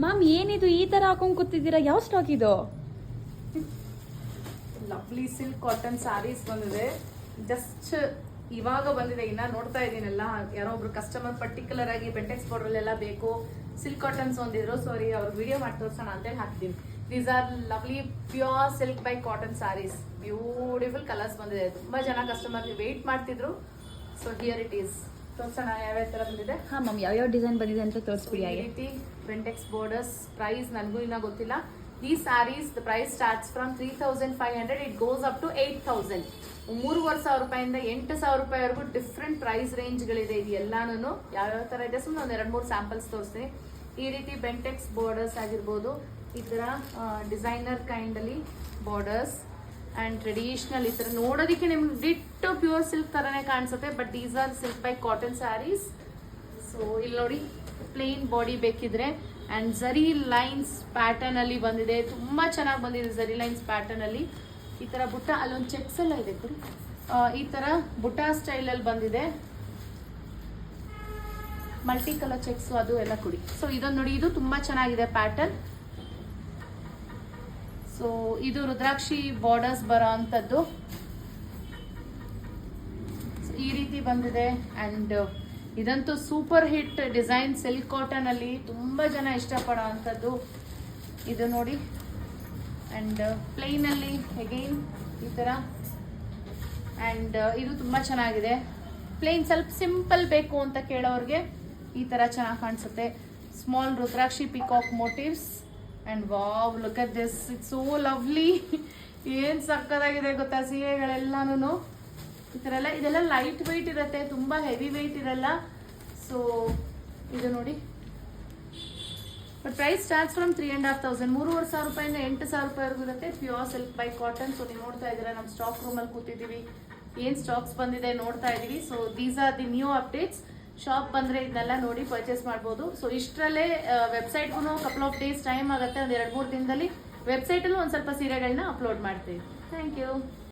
Ma'am ಏನಿದು ಈ ತರ ಹಾಕೊಂಡ್ ಕೂತಿದ್ದೀರಾ? ಯಾವ ಸ್ಟಾಕ್ ಇದು? ಲವ್ಲಿ ಸಿಲ್ಕ್ ಕಾಟನ್ ಸ್ಯಾರೀಸ್ ಬಂದಿದೆ. ಜಸ್ಟ್ ಇವಾಗ ಬಂದಿದೆ, ಇನ್ನ ನೋಡ್ತಾ ಇದೀನಲ್ಲ. ಯಾರೋ ಒಬ್ರು ಕಸ್ಟಮರ್ ಪರ್ಟಿಕ್ಯುಲರ್ ಆಗಿ ಬೆಂಟೆಕ್ಸ್ ಬಾರ್ಡರ್ ಎಲ್ಲ ಬೇಕು, ಸಿಲ್ಕ್ ಕಾಟನ್ಸ್ ಒಂದಿದ್ರು, ಸಾರಿ ಅವ್ರ ವಿಡಿಯೋ ಮಾಡಿ ತೋರ್ಸೋಣ ಅಂತೇಳಿ ಹಾಕ್ತೀನಿ. These are lovely pure silk by cotton sarees. Beautiful colours ಬಂದಿದೆ. ತುಂಬಾ ಜನ ಕಸ್ಟಮರ್ ವೇಟ್ ಮಾಡ್ತಿದ್ರು. So here it is. ತೋರ್ಸೋಣ ಯಾವ್ಯಾವ ತರ ಬಂದಿದೆ. ಹಾ ಮ್ಯಾಮ್, ಯಾವ್ಯಾವ ಡಿಸೈನ್ ಬಂದಿದೆ ಅಂತ So, ತೋರಿಸ್ಬಿಡಿ. ಈ ರೀತಿ ಬೆಂಟೆಕ್ಸ್ ಬಾರ್ಡರ್ಸ್. ಪ್ರೈಸ್ ನನಗೂ ಇನ್ನ ಗೊತ್ತಿಲ್ಲ. These sarees, the price starts from 3,500, it goes up to 8,000. 3,500 ರೂಪಾಯಿಂದ 8,000 ರೂಪಾಯಿವರೆಗೂ ಡಿಫ್ರೆಂಟ್ ಪ್ರೈಸ್ ರೇಂಜ್ಗಳಿದೆ. ಇದು ಎಲ್ಲಾನು ಯಾವ್ಯಾವ ತರ ಇದೆ ಸುಮ್ಮನೆ ಒಂದು 2-3 ಸ್ಯಾಂಪಲ್ಸ್ ತೋರಿಸ್ತೀನಿ. ಈ ರೀತಿ ಬೆಂಟೆಕ್ಸ್ ಬಾರ್ಡರ್ಸ್ ಆಗಿರ್ಬೋದು, ಈ ತರ ಡಿಸೈನರ್ ಕೈಂಡ್ ಅಲ್ಲಿ ಬಾರ್ಡರ್ಸ್ ಅಂಡ್ ಟ್ರೆಡಿಷನಲ್. ಈ ತರ ನೋಡೋದಕ್ಕೆ ನಿಮ್ಗೆ ಡಿಟ್ಟು ಪ್ಯೂರ್ ಸಿಲ್ಕ್ ತರನೇ ಕಾಣಿಸುತ್ತೆ, but these are silk by cotton saris. So ಇಲ್ಲಿ ನೋಡಿ, ಪ್ಲೇನ್ ಬಾಡಿ ಬೇಕಿದ್ರೆ ಅಂಡ್ ಝರಿ ಲೈನ್ಸ್ ಪ್ಯಾಟರ್ನ್ ಅಲ್ಲಿ ಬಂದಿದೆ. ತುಂಬಾ ಚೆನ್ನಾಗಿ ಬಂದಿದೆ ಝರಿ ಲೈನ್ಸ್ ಪ್ಯಾಟರ್ನ್ ಅಲ್ಲಿ. ಈ ತರ ಬುಟ್ಟ, ಅಲ್ಲೊಂದು ಚೆಕ್ಸ್ ಎಲ್ಲ ಇದೆ ಕೊಡಿ. ಈ ತರ ಬುಟ್ಟ ಸ್ಟೈಲ್ ಅಲ್ಲಿ ಬಂದಿದೆ. ಮಲ್ಟಿ ಕಲರ್ ಚೆಕ್ಸ್ ಅದು ಎಲ್ಲ ಕೊಡಿ. ಸೊ ಇದೊಂದು ನೋಡಿ, ಇದು ತುಂಬಾ ಚೆನ್ನಾಗಿದೆ ಪ್ಯಾಟರ್ನ್. ಸೊ ಇದು ರುದ್ರಾಕ್ಷಿ ಬಾರ್ಡರ್ಸ್ ಬರೋ ಅಂತದ್ದು. ಈ ರೀತಿ ಬಂದಿದೆ. ಅಂಡ್ ಇದಂತೂ super hit design silk cotton ಅಲ್ಲಿ ತುಂಬಾ ಜನ ಇಷ್ಟಪಡೋ ಅಂತದ್ದು. ಇದು ನೋಡಿ. ಅಂಡ್ ಪ್ಲೇನ್ ಅಲ್ಲಿ ಅಗೈನ್ ಈ ತರ. ಅಂಡ್ ಇದು ತುಂಬಾ ಚೆನ್ನಾಗಿದೆ. ಪ್ಲೇನ್ ಸ್ವಲ್ಪ ಸಿಂಪಲ್ ಬೇಕು ಅಂತ ಕೇಳೋರ್ಗೆ ಈ ತರ ಚೆನ್ನಾಗಿ ಕಾಣಿಸುತ್ತೆ. Small Rudrakshi peacock motives. And wow, look at this, it's so lovely. ಏನ್ ಸಕ್ಕದಾಗಿದೆ ಗೊತ್ತಾ ಸೀರೆಗಳೆಲ್ಲಾನು. ಈ ತರ ಎಲ್ಲ ಇದೆಲ್ಲ ಲೈಟ್ ವೆಯ್ಟ್ ಇರುತ್ತೆ, ತುಂಬಾ ಹೆವಿ ವೆಯ್ಟ್ ಇರಲ್ಲ. ಸೊ ಇದು ನೋಡಿ. ಬಟ್ ಪ್ರೈಸ್ ಸ್ಟಾರ್ಟ್ಸ್ ಫ್ರಮ್ 3,500, 3,500 ರೂಪಾಯಿಂದ 8,000 ರೂಪಾಯಿವರೆಗೂ ಇರುತ್ತೆ. Pure silk by cotton. So ನೀವು ನೋಡ್ತಾ ಇದ್ದೀರಾ, ನಮ್ಮ ಸ್ಟಾಕ್ ರೂಮ್ ಅಲ್ಲಿ ಕೂತಿದ್ದೀವಿ. ಏನ್ ಸ್ಟಾಕ್ಸ್ ಬಂದಿದೆ ನೋಡ್ತಾ ಇದೀವಿ. So these are the new updates. Shop ಬಂದ್ರೆ ಇದನ್ನೆಲ್ಲ ನೋಡಿ ಪರ್ಚೇಸ್ ಮಾಡ್ಬೋದು. ಸೊ ಇಷ್ಟರಲ್ಲೇ ವೆಬ್ಸೈಟ್ಗೂ ಕಪಲ್ ಆಫ್ ಡೇಸ್ ಟೈಮ್ ಆಗುತ್ತೆ. ಒಂದು 2-3 ದಿನದಲ್ಲಿ ವೆಬ್ಸೈಟಲ್ಲೂ ಒಂದು ಸ್ವಲ್ಪ ಸೀರೆಗಳನ್ನ ಅಪ್ಲೋಡ್ ಮಾಡ್ತೀವಿ. Thank you.